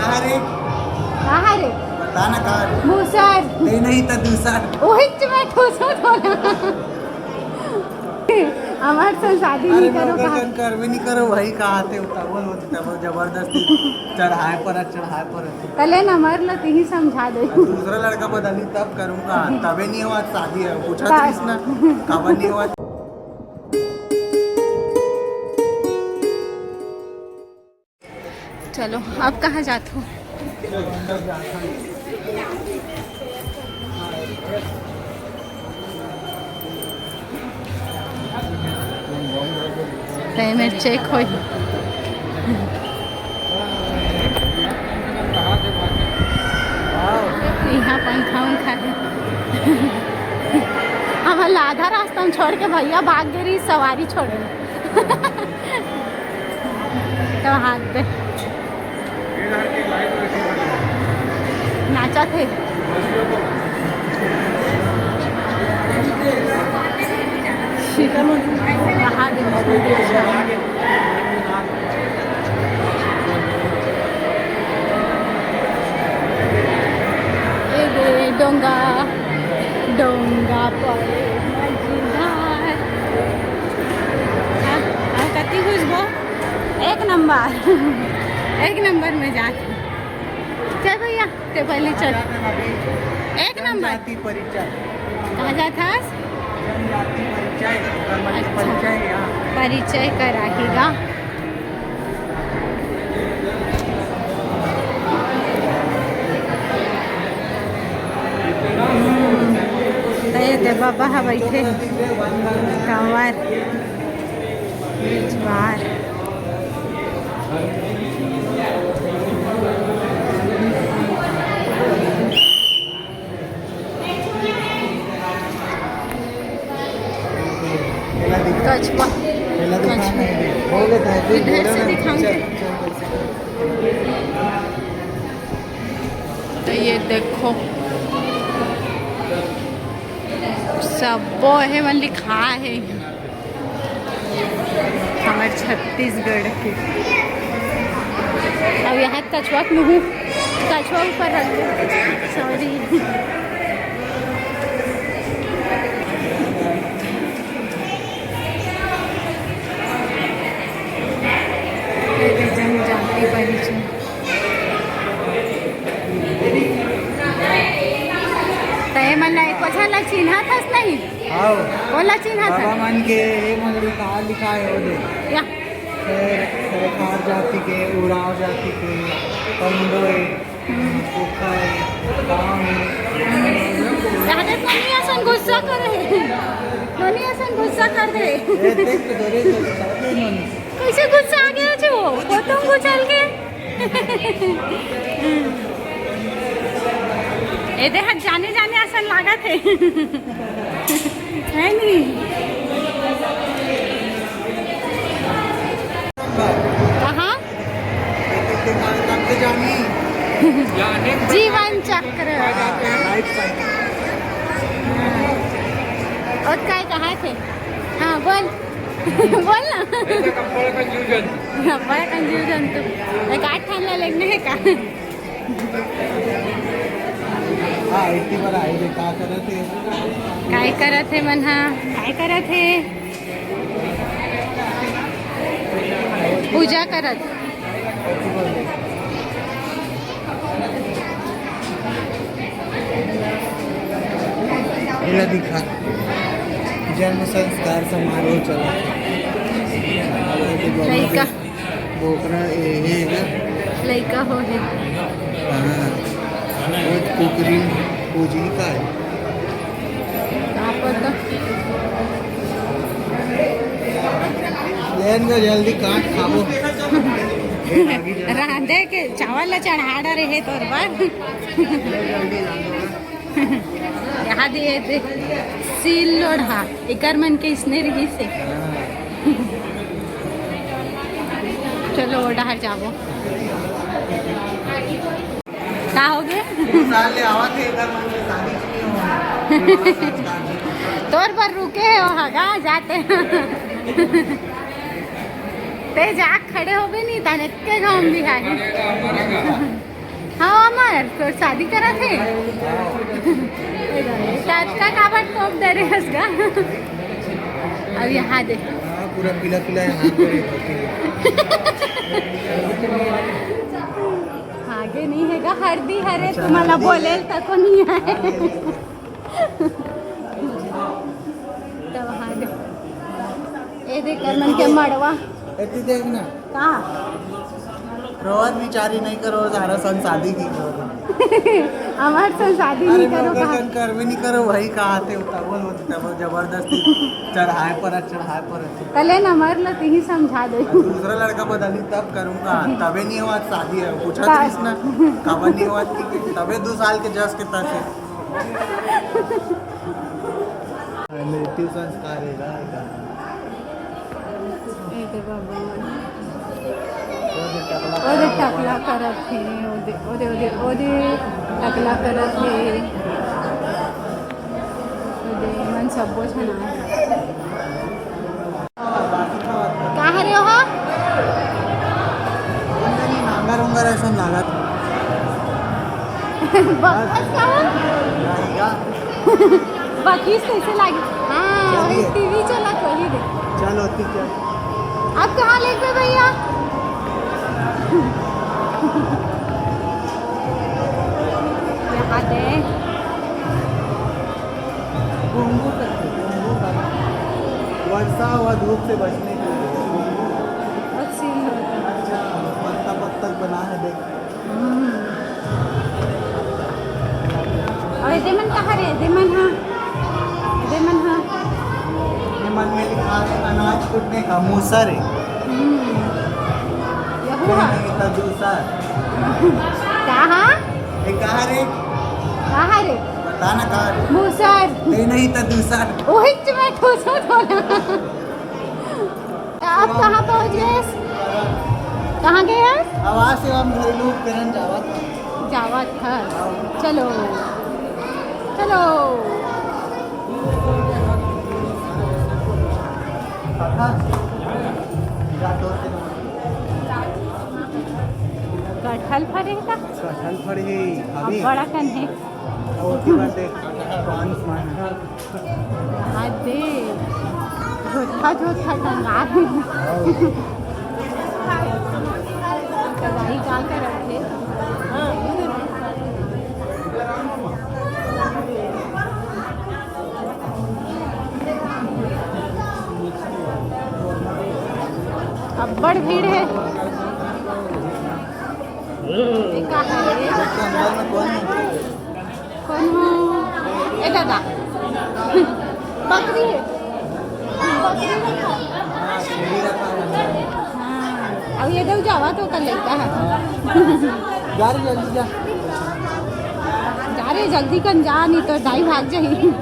कहाँ रे बता ना कहाँ रे मुसर नहीं तो दूसरा ओहिच में ठोसो थोड़ा हमारे से शादी नहीं करो कहा कर भी नहीं करो वही कहा थे तबल जबरदस्ती चढ़ाए पर कले न मर लो ही समझा दे दूसरा लड़का बदली तब करूँगा तबे नहीं हुआ शादी है पूछा था इसने कब नहीं हुआ। चलो अब कहाँ जाते हो? पेमेंट चेक हो यहाँ पंखा उंखा है हमारे आधा रास्ता में छोड़ के भैया भाग गए रही सवारी छोड़े तो हाथ पे नाचा थे डोंगा डोंगा पर कति खुशबो एक नंबर में जाते चल भैया ते पहले चल एक नंबर कहाँ जाता परिचय कराएगा ते बाबा हा बैठे कंवर बार कछुआ इधर से दिखाऊंगे तो ये देखो सब वो है मन लिखा है हमारे छत्तीसगढ़ के। अब यहाँ कछुआ मुँह कछुआ ऊपर रख दो सॉरी जनजाति परिचय तय मला एक वचनला चिन्हा थास नाही बोला चिन्हा था मन के मन लिखा है वो दे या सरकार जाति के उड़ाव जाति के पंडोय पोखर गांव दादा कोणी असं गुस्सा करे कोणी असं गुस्सा कर दे देख तो रे कैसे गुस्सा आ गया जो तुम चल के ए देख जाने जाने आसन लगा थे है नहीं कहाँ जीवन चक्र और काय कहाँ थे हाँ बोल बोल ना बड़ा कंफ्यूजन तू एक 8 ठाणला लग्न है का काय करत है मन हाँ काय करत है पूजा करत दिखा जन्म संस्कार समारोह चला लड़का बोकरा ये है लड़का हो है हाँ वो कुकरी पूजी का है कहाँ पर तो लेन को जल्दी काट खाओ रांधे के चावल चढ़ा रहे तोर बार यहाँ दिए थे सील लोढ़ा एकर मन के इसने रही से चलो ओढ़ा जाओ का हो गए तोर पर रुके हो हगा जाते ते जा खड़े हो भी नहीं तने के गाँव भी है तो शादी करा थे का काबर टॉप दे रहे हस का अब यहाँ दे हाँ, पूरा पीला पीला है हाथ पर आगे नहीं हैगा हल्दी हरे तुम्हाला बोलेल तको नहीं आहे तो वहाँ दे ये देख कर मन के मड़वा ऐसी देख ना का रोज विचारी नहीं करो सारा सन शादी की करो हमार से शादी अरे नहीं करो का कर भी नहीं करो वही कहा थे उतावल होती तब जबरदस्ती चढ़ाए पर कले न मरल ही समझा दे दूसरा लड़का बदली तब करूँगा तबे नहीं हुआ शादी है पूछा था इसने कब नहीं हुआ कि तबे 2 साल के जस के तक मृत्यु संस्कार है ओदे टकला करत थे ओदे ओदे ओदे टकला करत थे ओदे मन सबो छना का हरे हो नांगर उंगर ऐसा लागत बकवास का रहेगा बकीस कैसे लगी हाँ टीवी चला कोई दे चलो ठीक है आप कहाँ ले गए भैया यहाँ दे घूंघू करते वर्षा हुआ धूप से बचने के लिए बहुत सीन होता पत्ता पत्तक बना है देख और ये मन कहाँ रे ये मन हाँ ये मन में लिखा है अनाज कूटने का मूसर है ये हुआ नहीं दूसर कहाँ ये कहाँ रे बता ना कहाँ रे मूसर ये नहीं था दूसर वही तो मैं खुश हूँ थोड़ा आप कहाँ पहुँच गए कहाँ गए हैं आवाज से हम घरेलू उपकरण जावत था चलो चलो कटहल फरेगा कटहल फड़ी है अब अभी बड़ा कन है और की बात देख पान पान हाँ दे झोथा झोथा टंगा है कढ़ाई का कर रखे अब बड़ भीड़ है ये का है इसके अंदर में कौन है कौन हो ए दादा बकरी है बकरी रखा हाँ सीढ़ी रखा हुआ है हाँ अब ये दो जावा तो कर लेता है जा रही जल्दी जा जा रे जल्दी कन जा नहीं तो दाई भाग जाही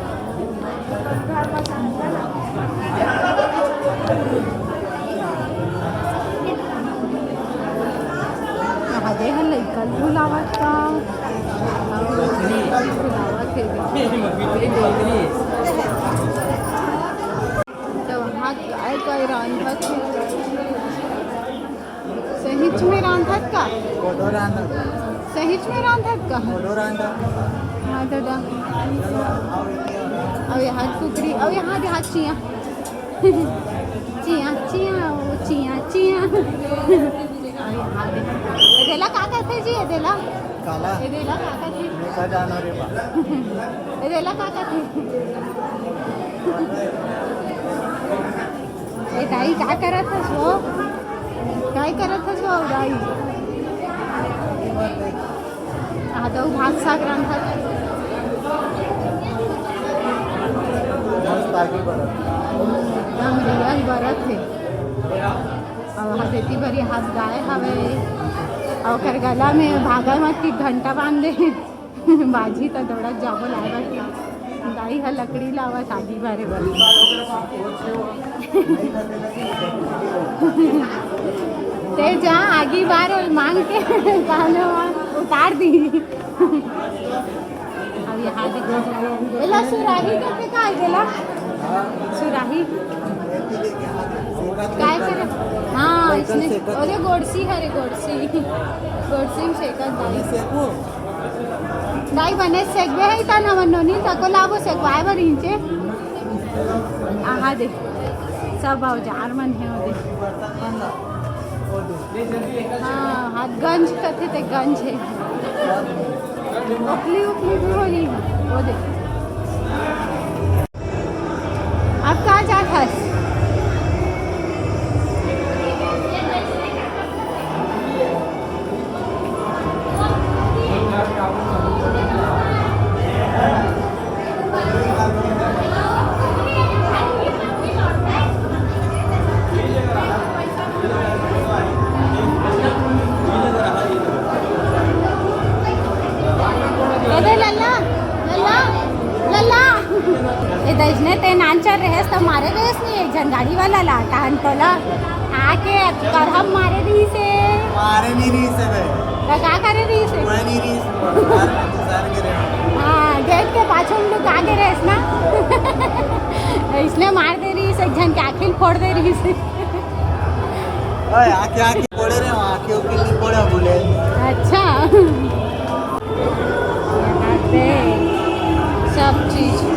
दे हल कल भुलावत का भुलावत है तो वहाँ काय काय रांधत सहिच में रांधत का कोडोरा अंदर सहिच में रांधत का कोडोरा अंदर हाँ दादा अब यहाँ कुकरी अब यहाँ देहात चिया चिया चिया वो चिया चिया एदेला का कहते जी एदेला काला एदेला का कहते मेरा जानवर है बा एदेला का कहते ए दाई क्या करत हस वो काय करत हस वो दाई हाँ तो भात साग रांधत मस्त आगे बढ़ो एकदम रियल बरत है और वहाँ देती भरी हाथ गाय हवे और कर गला में भागा मत की घंटा बांध दे बाजी तो दौड़त जाबो लावत दाई हा लकड़ी लावत आगी बारे वाली ते जा आगी बार और मांग के कहने उतार दी अब यहाँ देखो एला सुराही करके का गेला सुराही काय करे हाँ इसने अरे गोडसी है रे गोडसी गोडसी शेकत दाई सेको नाही बने सेगवे है ता ना मनोनी तको लाभो सेगवाय बर इंचे आहा दे सब आओ जार मन है ओदे हाँ हाथ गंज कथे ते गंज है उपली उपली भी होली वो दे अब कहाँ जा हस दजने ते नांचर रहेस तो मारे रहेस नहीं एक जन गाड़ी वाला ला टान तोला आके करहम मारे रही से मारे नहीं रही से बे तो क्या करे रही से मैं नहीं रही से बाहर में इंतजार करे हाँ गेट के पाछे हम लोग आगे रहेस ना इसलिए मार दे रही से एक जन के आखिल फोड़ दे रही से ओए आके आके फोड़े रहे आके उकिल नहीं फोड़ा बोले अच्छा यहाँ पे सब चीज